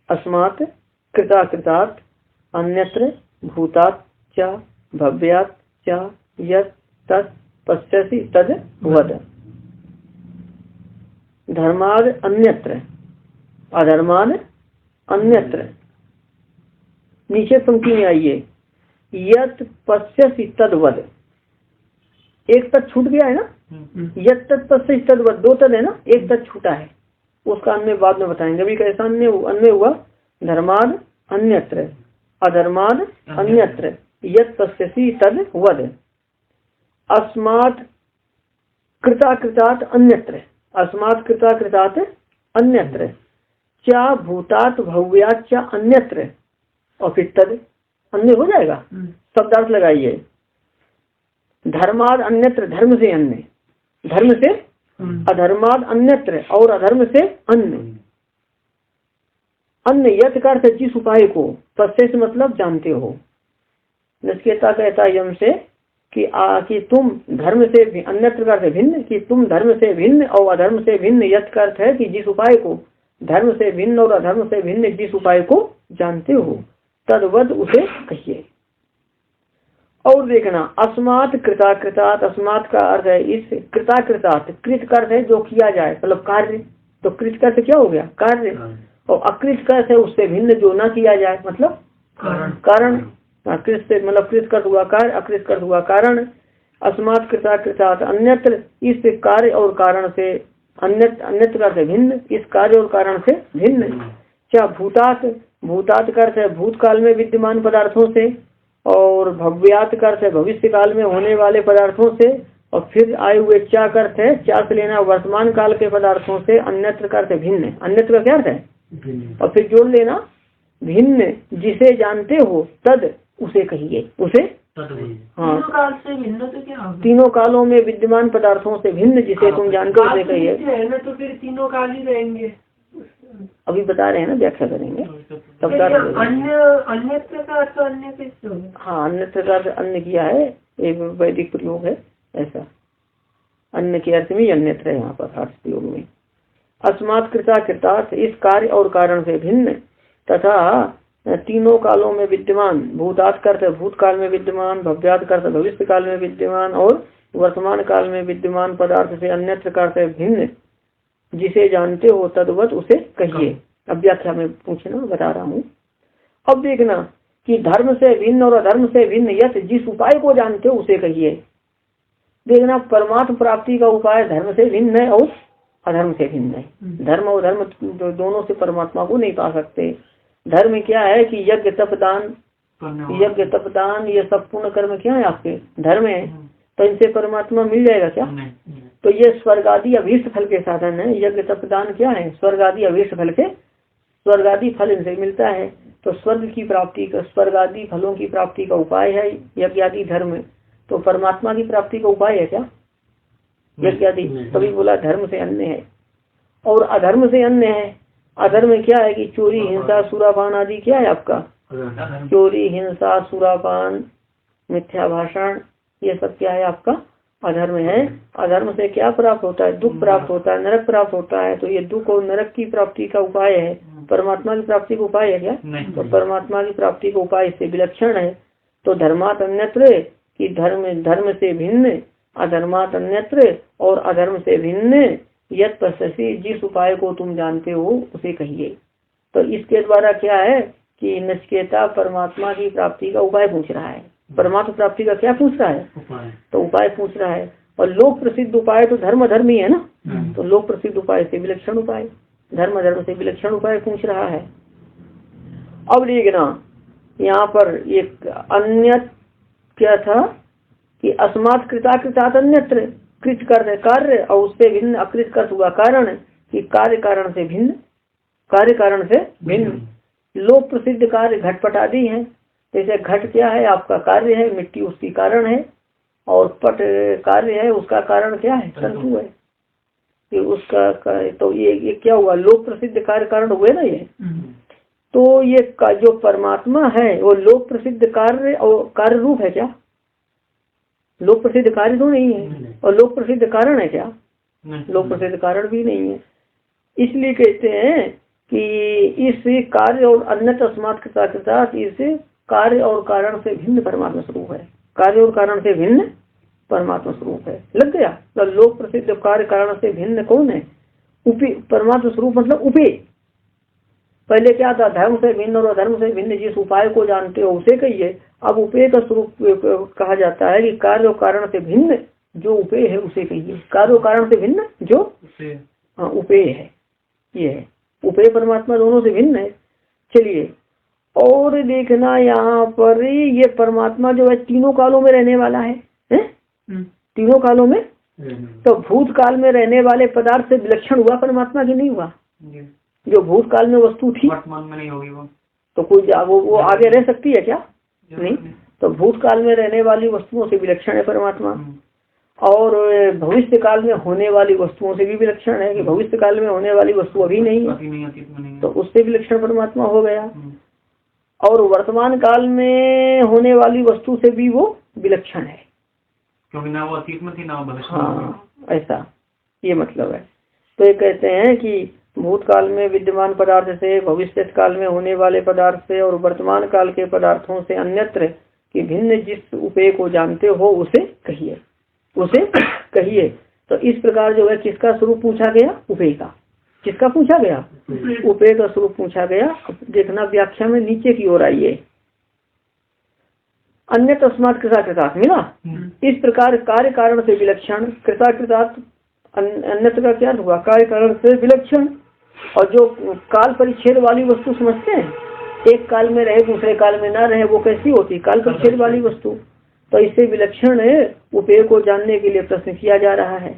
अस्मात् कृतात् अन्यत्र भूतात् च भव्यात् च यत् तत् पश्यसि तद् वद। धर्माद अन्यत्र अधर्माद अन्यत्र, नीचे पंक्ति में आइए, यत् पश्यसि तद् वद। एक तत् छूट गया है ना, यत् तत् पश्यसि तद् वद, दो तद है ना, एक तत् छूटा है, उसका अन्य बाद में बताएंगे। अभी कैसा अन्य हुआ? धर्माद अन्यत्र अधर्माद अन्यत्र यत् पश्यसि तद् वद। अस्मात् कृतात् अन्यत्र, अस्मात् कृतात् अन्यत्र, च भूतात् भव्यात् च अन्यत्र, और फिर तद अन्य हो जाएगा। शब्दार्थ लगाइए, धर्माद अन्यत्र धर्म से अन्य, धर्म से अधर्माद अन्यत्र और अधर्म से अन्य। अन्य यथ का अर्थ जिस उपाय को, पश्य से मतलब जानते हो। नचिकेता कहता है यम से कि तुम धर्म से अन्यत्र का अर्थ भिन्न, कि तुम धर्म से भिन्न और अधर्म से भिन्न, यथ का अर्थ है कि जिस उपाय को, धर्म से भिन्न और अधर्म से भिन्न जिस उपाय को जानते हो, तद्वद उसे कहिए। और देखना, अस्मात् कृताकृतात्, अस्मात् का अर्थ है इस, कृताकृतात्, कृत का अर्थ है जो किया जाए, मतलब कार्य, तो कृत का अर्थ क्या हो गया, कार्य, और अकृत का अर्थ है उससे भिन्न जो ना किया जाए, मतलब कारण। कृत से मतलब कृत कर हुआ कार्य, अकृत कर हुआ कारण। अस्मात् कृताकृतात् अन्यत्र, इस कार्य और कारण से, अन्यत्र का अर्थ है भिन्न, इस कार्य और कारण से भिन्न। क्या भूतात, भूतात का अर्थ है भूतकाल में विद्यमान पदार्थों से, और भव्यात का अर्थ है भविष्य काल में होने वाले पदार्थों से, और फिर आए हुए चा का अर्थ है, चा से लेना वर्तमान काल के पदार्थों से, अन्यत्र का अर्थ है भिन्न। अन्यत्र का क्या अर्थ है, और फिर जोड़ लेना भिन्न, जिसे जानते हो तद उसे कहिए, उसे हाँ, काल से भिन्न तो क्या होगा? तीनों कालों में विद्यमान पदार्थों से भिन्न जिसे तुम जानते हो उसे कहिए। है ना, तो फिर तीनों काल ही रहेंगे। अभी बता रहे हैं ना, व्याख्या करेंगे तब अन्यत्र का अर्थ अन्य कैसे होगा? हाँ, अन्यत्र का अर्थ अन्य किया है, एक वैदिक प्रयोग है ऐसा, अन्य के अर्थ में अन्यत्र है यहाँ पर अर्थ प्रयोग में। अस्मात् कृता कृतार्थ, इस कार्य और कारण से भिन्न, तथा तीनों कालों में विद्यमान, भूतात् का अर्थ भूतकाल में विद्यमान, भव्यात् का अर्थ भविष्य काल में विद्यमान, और वर्तमान काल में विद्यमान पदार्थ से अन्यत्र का अर्थ भिन्न, जिसे जानते हो तद्वत उसे कहिए। अब व्याख्या में पूछना, बता रहा हूँ। अब देखना कि धर्म से भिन्न और अधर्म से भिन्न यथ, जिस उपाय को जानते हो उसे कहिए। देखना, परमात्म प्राप्ति का उपाय धर्म से भिन्न है और अधर्म से भिन्न है। धर्म और धर्म दोनों से परमात्मा को नहीं पा सकते। धर्म क्या है कि यज्ञ तप दान, ये सब पूर्ण कर्म क्या है आपके धर्म है, तो इनसे परमात्मा मिल जाएगा क्या? तो ये स्वर्ग आदि अभीष्ट फल के साधन है। यज्ञ तप दान क्या है, स्वर्ग आदि अभीष्ट फल के, स्वर्ग आदि फल इनसे मिलता है। तो स्वर्ग की प्राप्ति का, स्वर्ग आदि फलों की प्राप्ति का उपाय है यज्ञ आदि धर्म। तो परमात्मा की प्राप्ति का उपाय है क्या यज्ञ आदि? तभी बोला धर्म से अन्य है और अधर्म से अन्य है। अधर्म क्या है कि चोरी हिंसा सुरापान आदि क्या है आपका, चोरी हिंसा सुरापान मिथ्या भाषण, ये सब क्या है आपका अधर्म है। अधर्म से क्या प्राप्त होता है, दुख प्राप्त होता है, नरक प्राप्त होता है। तो ये दुख और नरक की प्राप्ति का उपाय है। परमात्मा की प्राप्ति का उपाय है क्या? तो परमात्मा की प्राप्ति का उपाय से विलक्षण है। तो धर्मात् अन्यत्र कि धर्म से भिन्न, अधर्मात् अन्यत्र और अधर्म से भिन्न, यत् पश्यसि जिस उपाय को तुम जानते हो उसे कहिए। तो इसके द्वारा क्या है कि नचिकेता परमात्मा की प्राप्ति का उपाय पूछ रहा है। परमात्मा प्राप्ति का क्या पूछ रहा है? तो उपाय पूछ रहा है। और लोक प्रसिद्ध उपाय तो धर्म धर्म ही है ना, तो लोक प्रसिद्ध उपाय से विलक्षण उपाय, धर्म धर्म से विलक्षण उपाय पूछ रहा है। अब देखना यहाँ पर एक अन्य क्या था कि अस्मात् कृता कृतात् अन्यत्र, कृत कर कार्य और उससे भिन्न, अकृत कर हुआ कारण, कि कार्य कारण से भिन्न, कार्य कारण से भिन्न। लोक प्रसिद्ध कार्य घटपट आदि है। जैसे घट क्या है आपका कार्य है, मिट्टी उसकी कारण है, और पट कार्य है, उसका कारण क्या है, तंतु है। कि उसका तो ये क्या हुआ, लोक प्रसिद्ध कार्य कारण हुए ना ये। तो ये जो परमात्मा है वो लोक प्रसिद्ध कार्य और कार्य रूप है क्या? लोक प्रसिद्ध कार्य तो नहीं है। और लोक प्रसिद्ध कारण है क्या? लोक प्रसिद्ध कारण भी नहीं है। इसलिए कहते हैं कि इस कार्य और अन्य अस्मात् कृताकृतात्, इस कार्य और कारण से भिन्न परमात्मा स्वरूप है। कार्य और कारण से भिन्न परमात्मा स्वरूप है। लग गया? तो लोक प्रसिद्ध कार्य कारण से भिन्न कौन है? उपे, परमात्मा स्वरूप मतलब उपे। पहले क्या था, धर्म से भिन्न और अधर्म से भिन्न जिस उपाय को जानते हो उसे कहिए। अब उपे का स्वरूप कहा जाता है कि कार्य और कारण से भिन्न जो उपे है उसे कहिए। कार्य और कारण से भिन्न जो उपे है, ये है उपे। परमात्मा दोनों से भिन्न है। चलिए और देखना यहाँ पर ये परमात्मा जो है तीनों कालों में रहने वाला है, तीनों कालों में। तो भूतकाल में रहने वाले पदार्थ से विलक्षण हुआ परमात्मा की नहीं हुआ? जो भूतकाल में वस्तु थी वर्तमान में नहीं होगी तो कोई वो आगे रह सकती है क्या? नहीं। तो भूतकाल में रहने वाली वस्तुओं से विलक्षण है परमात्मा। और भविष्य काल में होने वाली वस्तुओं से भी विलक्षण है कि भविष्य काल में होने वाली वस्तु अभी नहीं है, तो उससे विलक्षण परमात्मा हो गया। और वर्तमान काल में होने वाली वस्तु से भी वो विलक्षण है, क्योंकि ना वो अतीत में थी ना वो भविष्य में। हाँ, ऐसा ये मतलब है। तो ये कहते हैं कि भूतकाल में विद्यमान पदार्थ से, भविष्य काल में होने वाले पदार्थ से और वर्तमान काल के पदार्थों से अन्यत्र कि भिन्न जिस उपेय को जानते हो उसे कहिए, उसे कहिए। तो इस प्रकार जो है किसका स्वरूप पूछा गया? उपेय का। किसका पूछा गया? उपेय का स्वरूप पूछा गया। अब देखना व्याख्या में नीचे की ओर आइए। अन्य तस्मात् कृताकृतात् मिला। इस प्रकार कार्य कारण से विलक्षण, कृताकृतात् अन्यत्र का क्या हुआ? कार्य कारण से विलक्षण। और जो काल परिच्छेद वाली वस्तु समझते हैं, एक काल में रहे दूसरे काल में ना रहे, वो कैसी होती? काल परिच्छेद वाली वस्तु। तो इससे विलक्षण है उपेय को जानने के लिए प्रश्न किया जा रहा है।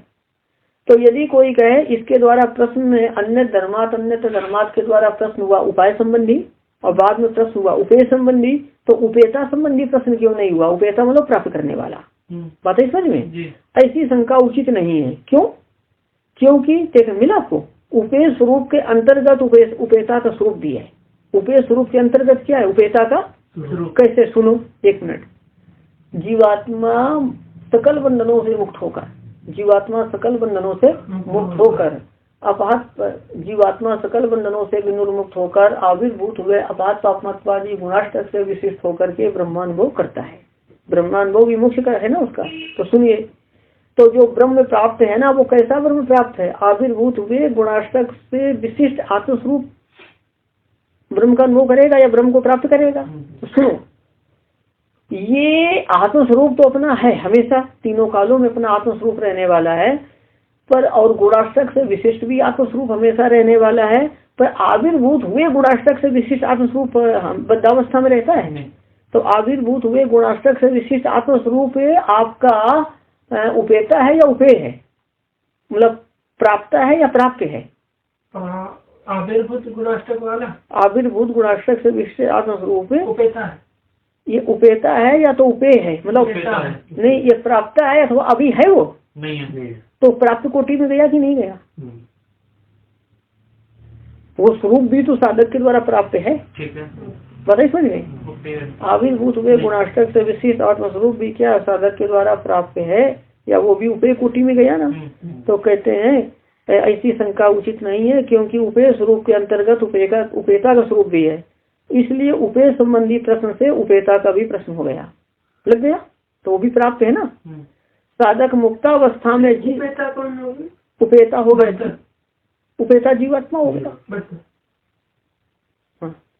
तो यदि कोई कहे इसके द्वारा प्रश्न में अन्य धर्मात के द्वारा प्रश्न हुआ उपाय संबंधी और बाद में प्रश्न हुआ उपेय संबंधी, तो उपेयता संबंधी प्रश्न क्यों नहीं हुआ? उपेयता मतलब प्राप्त करने वाला। बात है समझ में? ऐसी शंका उचित नहीं है। क्यों? क्योंकि देख मिला आपको उपेय स्वरूप के अंतर्गत उपेयता का स्वरूप भी है। उपेय स्वरूप के अंतर्गत क्या है? उपेयता का कैसे? सुनो एक मिनट। जीवात्मा सकल बंधनों से मुक्त होकर, जीवात्मा सकल बंधनों से मुक्त होकर अपात, जीवात्मा सकल बंधनों से विनुर्मुक्त होकर आविर्भूत हुए अपात पापमत्वादी गुणाष्टक से विशिष्ट होकर के ब्रह्मानुभव करता है। ब्रह्मानुभव भी मुख्य का है ना उसका। तो सुनिए, तो जो ब्रह्म प्राप्त है ना, वो कैसा ब्रह्म प्राप्त है? आविर्भूत हुए गुणाष्टक से विशिष्ट आत्मस्वरूप ब्रह्म का अनुभव करेगा या ब्रह्म को प्राप्त करेगा? तो सुनो, ये आत्मस्वरूप तो अपना है, हमेशा तीनों कालों में अपना आत्मस्वरूप रहने वाला है, पर और गुणाष्टक से विशिष्ट भी आत्मस्वरूप हमेशा रहने वाला है। पर आविर्भूत हुए गुणाष्टक से विशिष्ट आत्मस्वरूप बद्धावस्था में रहता है। तो आविर्भूत हुए गुणाष्टक से विशिष्ट आत्मस्वरूप आपका उपेता है या उपेय है? मतलब प्राप्त है या प्राप्त है? आविर्भूत गुणाष्टक वाला, आविर्भूत गुणाष्टक से विशिष्ट आत्मस्वरूप उपेता है। ये उपेता है या तो उपेय है? मतलब नहीं, ये प्राप्त है अथवा अभी है वो नहीं है। तो प्राप्त कोटि में गया कि नहीं गया? वो स्वरूप भी तो साधक के द्वारा प्राप्त है। ठीक है, बताइए समझ गए। आविर्भूत हुए गुणाष्टक से विशिष्ट आत्मस्वरूप भी क्या साधक के द्वारा प्राप्त है या वो भी उपेय कोटि में गया ना? तो कहते हैं ऐसी शंका उचित नहीं है, क्योंकि उपेय स्वरूप के अंतर्गत उपेयता का स्वरूप भी है। इसलिए उपेय संबंधी प्रश्न से उपेयता का भी प्रश्न हो गया, लग गया, तो वो भी प्राप्त है ना। साधक मुक्तावस्था में उपेता कौन होगी? उपेयता हो गया, उपेयता जीवात्मा हो गया।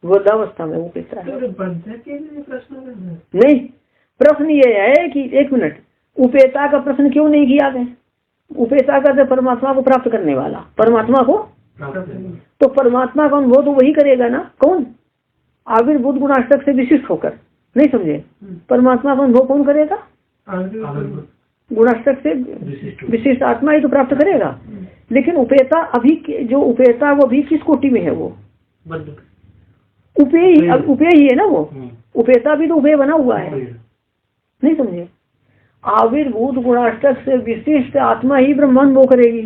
वृद्धावस्था में उपेयता है। नहीं, प्रश्न ये है कि एक मिनट, उपेयता का प्रश्न क्यों नहीं किया गया? उपेयता का परमात्मा को प्राप्त करने वाला, परमात्मा को, तो परमात्मा का अनुभव तो वही करेगा ना। कौन? आविर्भूत गुणाष्टक से विशिष्ट होकर। नहीं समझे? परमात्मा का अनुभव कौन करेगा? गुणाष्टक से विशिष्ट आत्मा ही तो प्राप्त करेगा। लेकिन उपेयता अभी जो उपेयता वो भी किस कोटि में है? वो उपेय ही है ना। वो उपेयता भी तो उपेय बना हुआ है। नहीं समझे? आविर्भूत गुणाष्टक से विशिष्ट आत्मा ही ब्रह्मानुभव करेगी।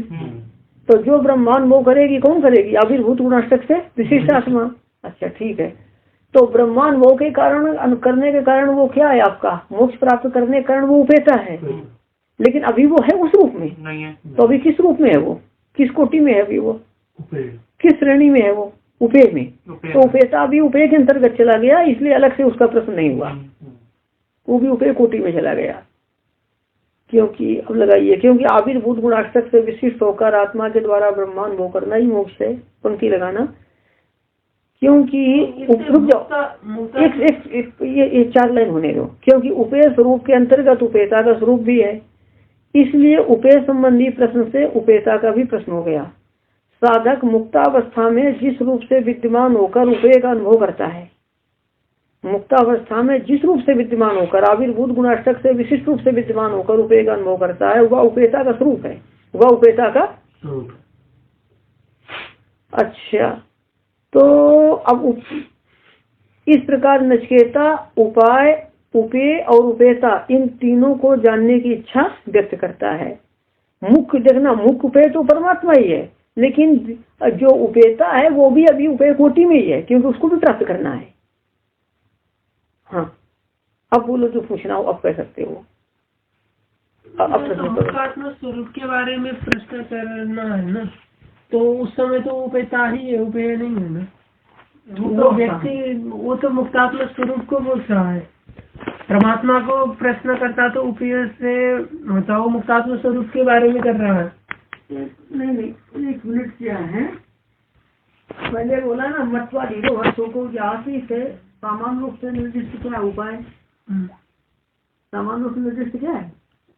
तो जो ब्रह्मानुभव करेगी कौन करेगी? आविर्भूत गुणाष्टक से विशिष्ट आत्मा। अच्छा ठीक है। तो ब्रह्मानुभव के कारण करने के कारण वो क्या है? आपका मोक्ष प्राप्त करने के कारण वो उपेयता है। लेकिन अभी वो है उस रूप में नहीं है। तो अभी किस रूप में है? वो किस कोटि में है अभी? वो किस श्रेणी में है? वो उपेय में। तो उपेयता अभी उपेय के अंतर्गत चला गया, इसलिए अलग से उसका प्रश्न नहीं हुआ, वो भी उपेय कोटि में चला गया। क्योंकि अब लगाइए, क्योंकि आविर्भूत गुणाष्टक से विशिष्ट होकर आत्मा के द्वारा ब्रह्मानुभव करना ही मोक्ष है। पंक्ति लगाना, क्योंकि रुक जाओ, ये 4 लाइन होने दो। क्योंकि उपेय स्वरूप के अंतर्गत उपेयता का स्वरूप भी है, इसलिए उपेय संबंधी प्रश्न से उपेयता का भी प्रश्न हो गया। साधक मुक्तावस्था में जिस रूप से विद्यमान होकर उपेय का अनुभव करता है, मुक्तावस्था में जिस रूप से विद्यमान होकर आविर्भूत गुणाष्टक से विशिष्ट रूप से विद्यमान होकर उपेय का अनुभव करता है, वह उपेयता का स्वरूप है, वह उपेयता का स्वरूप। अच्छा, तो अब इस प्रकार नचिकेता उपाय उपेय और उपेयता इन तीनों को जानने की इच्छा व्यक्त करता है। मुख्य देखना, मुख्य उपेय तो परमात्मा ही है, लेकिन जो उपेयता है वो भी अभी उपेय कोटि में ही है, क्योंकि उसको भी प्राप्त करना है। हाँ, अब बोलो जो पूछना हो अब कह सकते हो। अब मुक्तात्मा स्वरूप के बारे में प्रश्न करना है ना, तो उस समय तो उपेयता ही है, उपेय नहीं है ना। वो व्यक्ति वो तो मुक्तात्मा स्वरूप को बोल रहा है, परमात्मा को प्रश्न करता तो उपेय से होता, वो मुक्तात्मा स्वरूप के बारे में कर रहा है। नहीं, 1 मिनट क्या है, पहले बोला ना मत्वादी दो हर्षों को जाति से सामान्य रूप से निर्दिष्ट क्या उपाय, सामान्य रूप से निर्दिष्ट क्या है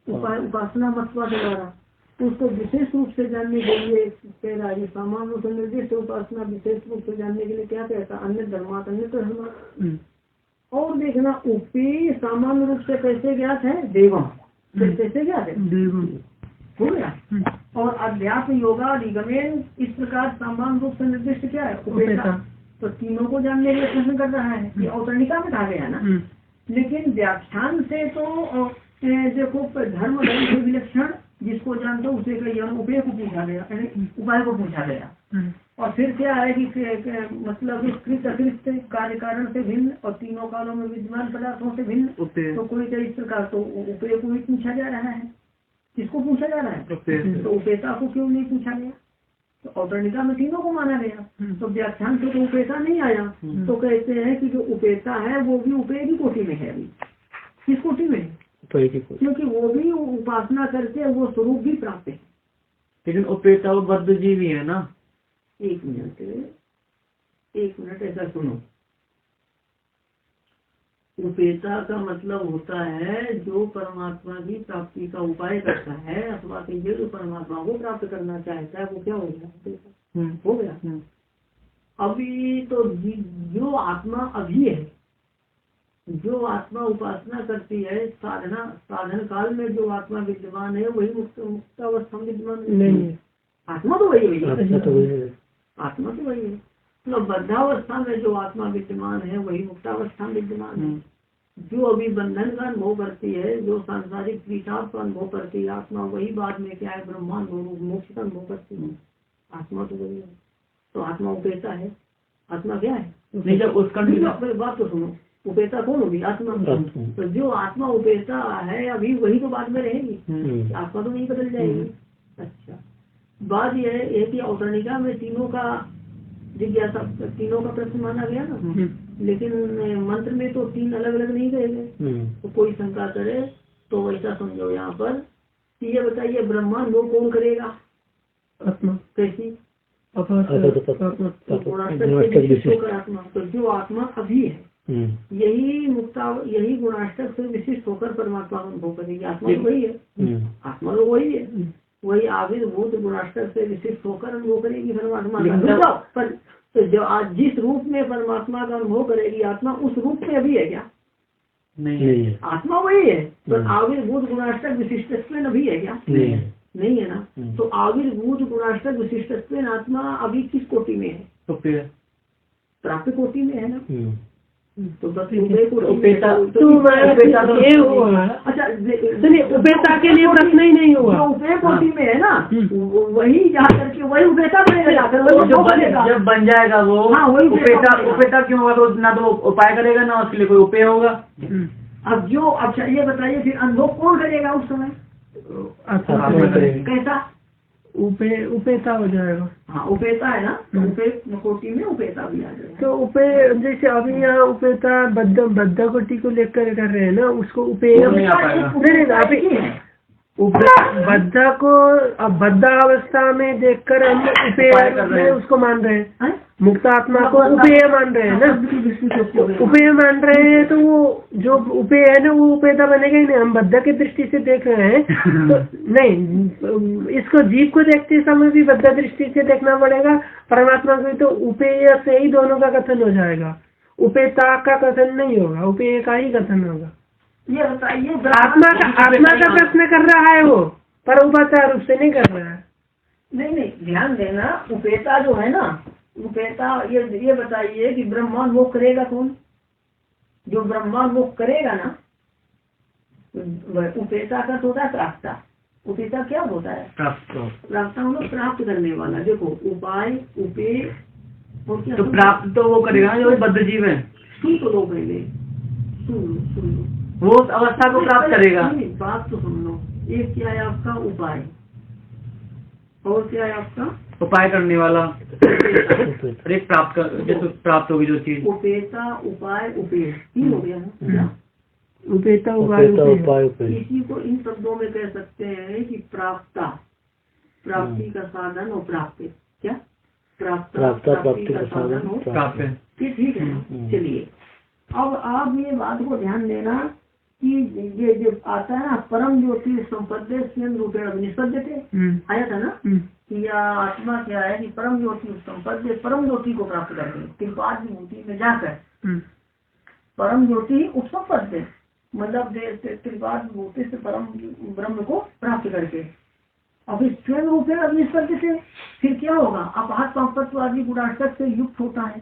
उपाय, उपासना मत्वा के द्वारा। तो उसको विशेष रूप से जानने के लिए कह रहा है, सामान्य रूप से निर्दिष्ट उपासना विशेष रूप से जानने के लिए क्या कहता, अन्य धर्मात अन्य धर्म। और देखना उपेय सामान्य रूप से कैसे ज्ञात है, देवम कैसे ज्ञात है, देवम हो गया। और अध्यात्म योगादिगमेन इस प्रकार सामान्य रूप से निर्दिष्ट क्या है, उपेयता। तो तीनों को जानने के लिए प्रश्न कर रहा है, ये अवतरणिका में कहा गया ना। लेकिन व्याख्यान से तो देखो धर्म से विलक्षण जिसको जानते हो उसे उपेय को पूछा गया, उपाय को पूछा गया। और फिर क्या है कि मतलब कृत अकृत कार्य कारण से भिन्न और तीनों कालों में विद्यमान पदार्थों से भिन्न, तो कोई इस प्रकार तो उपेय को भी पूछा जा रहा है। किसको पूछा जा रहा है, तो उपेयता को क्यों नहीं पूछा गया, तो अवतरणिका में तीनों को माना गया, तो व्याख्यान से तो उपेयता नहीं आया। तो कहते हैं कि जो उपेयता है वो भी उपेय की कोटि में है। अभी किस कोटि में, क्योंकि वो भी उपासना करके वो स्वरूप भी प्राप्त है। लेकिन उपेयता वो बद्ध जीवी है ना। 1 मिनट ऐसा सुनो, उपेयता का मतलब होता है जो परमात्मा की प्राप्ति का उपाय करता है, अथवा कि जो परमात्मा को प्राप्त करना चाहता है वो क्या हो गया, हो गया। अभी तो जो आत्मा अभी है, जो आत्मा उपासना करती है, साधन काल में जो आत्मा विद्यमान है वही मुक्तावस्था में विद्यमान नहीं है। आत्मा तो वही है, आत्मा तो वही है। तो बद्धावस्था में जो आत्मा विद्यमान है वही मुक्तावस्था में विद्यमान है। जो अभी बंधन का अनुभव करती है, जो सांसारिक पीछाव का अनुभव करती है आत्मा, वही बाद में क्या है ब्रह्मांड मोक्ष का अनुभव करती है। आत्मा तो वही है। तो आत्मा उपेयता है, आत्मा क्या है नहीं, जब उसका बात तो सुनो, उपेयता कौन होगी, आत्मा। तो जो आत्मा उपेयता है अभी वही तो बाद में रहेगी, आत्मा तो नहीं बदल जाएगी। अच्छा, बात यह है कि अवतरणिका में तीनों का जिज्ञासा, तीनों का प्रश्न माना गया ना, लेकिन मंत्र में तो 3 अलग अलग नहीं गए गए। तो कोई शंका करे तो ऐसा समझो यहाँ पर, ये बताइए ब्रह्मांड वो कौन करेगा, आत्मा कैसी, आत्मा। तो जो आत्मा अभी है यही गुणाष्टक से विशिष्ट होकर परमात्मा का अनुभव करेगी। आत्मा तो वही है, आत्मा तो वही है, वही आविर्भूत गुणाष्टक से विशिष्ट होकर अनुभव करेगी परमात्मा का। पर तो जो आज जिस रूप में परमात्मा का अनुभव करेगी आत्मा, उस रूप में अभी है क्या, नहीं, आत्मा वही है, पर आविर्भूत गुणाष्टक विशिष्टत्व अभी है क्या, नहीं है ना। तो आविर्भूत गुणाष्टक विशिष्टत्व आत्मा अभी किस कोटि में है, तो प्राप्त कोटि में है ना। तो बस उपेयता अच्छा सुनिए, उपेयता के लिए प्रश्न ही नहीं हुआ, उपेय कोटि में है ना, वही जा करके वही उपेयता बनेगा जाकर, जब बन जाएगा वो। हाँ, वही उपेयता क्यों होगा, तो ना तो उपाय करेगा ना उसके लिए कोई उपेय होगा। अब जो, अच्छा ये बताइए फिर अनुभव कौन करेगा उस समय, कैसा उपेयता हो जाएगा। हाँ, उपेयता है ना, तो उपेय कोटि में उपेयता भी आ जाएगा। तो उपेय जैसे अभी यहाँ उपेयता बद्ध कोटि को लेकर कर रहे हैं ना, उसको उपेय बद्ध को, अब बद्ध अवस्था में देखकर हम उपेय उसको मान रहे हैं, मुक्त आत्मा को उपेय मान रहे हैं ना, उपेय मान रहे हैं। तो वो जो उपेय है ना वो उपेयता बनेगा ही नहीं, हम बद्ध की दृष्टि से देख रहे हैं तो नहीं, इसको जीव को देखते समय भी बद्ध दृष्टि से देखना पड़ेगा, परमात्मा को तो उपेय से ही दोनों का कथन हो जाएगा, उपेयता का कथन नहीं होगा, उपेय का ही कथन होगा। ये बताइए आत्मा का प्रश्न कर रहा है वो, पर उपाचार रूप से नहीं कर रहा है। नहीं, ध्यान देना, उपेयता जो है ना, उपेयता ये बताइए कि ब्रह्मांड वो करेगा कौन, जो ब्रह्मानुभव करेगा ना, वह उपेता का होता है प्राप्ता। उपेता क्या होता है? प्राप्ता मतलब प्राप्त करने वाला। देखो उपाय, उपे और क्या, तो प्राप्त तो वो करेगा जो बद्ध जीव है। सुन तो लो पहले, सुन लो वो अवस्था को प्राप्त करेगा। बात तो सुन लो। एक क्या है आपका उपाय, और क्या है आपका उपाय करने वाला, और एक प्राप्त कर, जैसे प्राप्त होगी जो चीज। उपेता, उपाय, उपेय, तीन हो गया ना। उपेता उपाय इसी को इन शब्दों में कह सकते हैं कि प्राप्ता, प्राप्ति का साधन और प्राप्ति। क्या प्राप्ति का साधन हो प्राप्त। ठीक है। चलिए अब आप ये बात को ध्यान देना कि ये जो आता है ना, परम ज्योति संपद्य स्वयं रूपेण निष्पद्यते, आया था ना कि यह आत्मा क्या है कि परम ज्योति संपद्य, परम ज्योति को प्राप्त करके त्रिपाद विभूति में जाकर परम ज्योति उपसंपद्य मतलब त्रिपाद विभूति से परम ब्रह्म को प्राप्त करके अब इस स्वयं रूपेण अग्निस्पर्श से फिर क्या होगा? अपहात पापत्व आदि गुणाष्टक से युक्त होता है,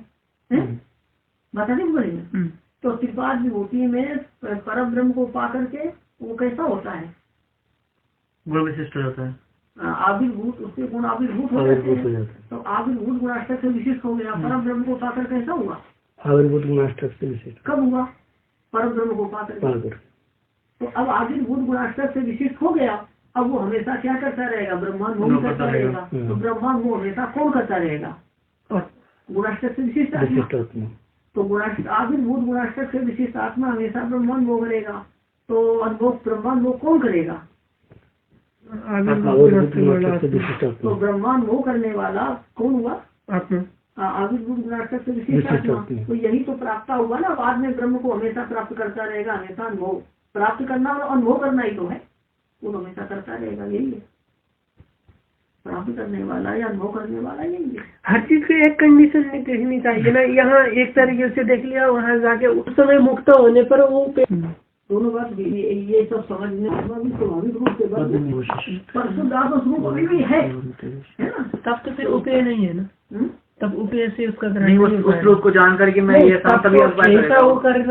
बताने को पड़ेगा। तो त्रिपाद विभूति में परम ब्रह्म को पा करके वो कैसा होता है? गुण विशिष्ट हो जाता है। आविर्भूत, उसके गुण आविर्भूत हो जाते हैं। तो आविर्भूत गुणाष्टक से विशिष्ट हो गया। परम ब्रह्म को पाकर कैसा हुआ? आविर्भूत गुणाष्टक से विशिष्ट कब हुआ? परम ब्रह्म को पाकर। तो अब आविर्भूत गुणाष्टक से विशिष्ट हो गया। अब वो हमेशा क्या करता रहेगा? ब्रह्मानुभव करता रहेगा। तो ब्रह्मानुभव हमेशा कौन करता रहेगा? गुणाष्टक से विशिष्ट आत्मा। तो आविर्भूत गुणाष्टक से विशिष्ट आत्मा हमेशा ब्रह्मानुभव करेगा। तो अनुभव ब्रह्मानुभव कौन करेगा? तो ब्रह्मानुभव करने वाला कौन हुआ? आविर्भूत गुणाष्टक से विशिष्ट आत्मा। तो यही तो प्राप्त हुआ ना, बाद में ब्रह्म को हमेशा प्राप्त करता रहेगा। हमेशा अनुभव प्राप्त करना और अनुभव करना ही तो है, वो हमेशा करता रहेगा। यही है प्राप्त करने वाला या अनुभव करने वाला, यही है। हर चीज की एक कंडीशन नहीं देखनी चाहिए ना। यहाँ एक तरीके से देख लिया, वहाँ जाके उस समय मुक्त होने पर वो दोनों बात ये सब समझने भी स्वाभाविक रूप से परशुदास स्वरूप अभी भी है ना। तब तो फिर उपेय नहीं है ना, तब उपेय से उसका नहीं, उस लोग को जान करके मैं ये ऐसा वो कर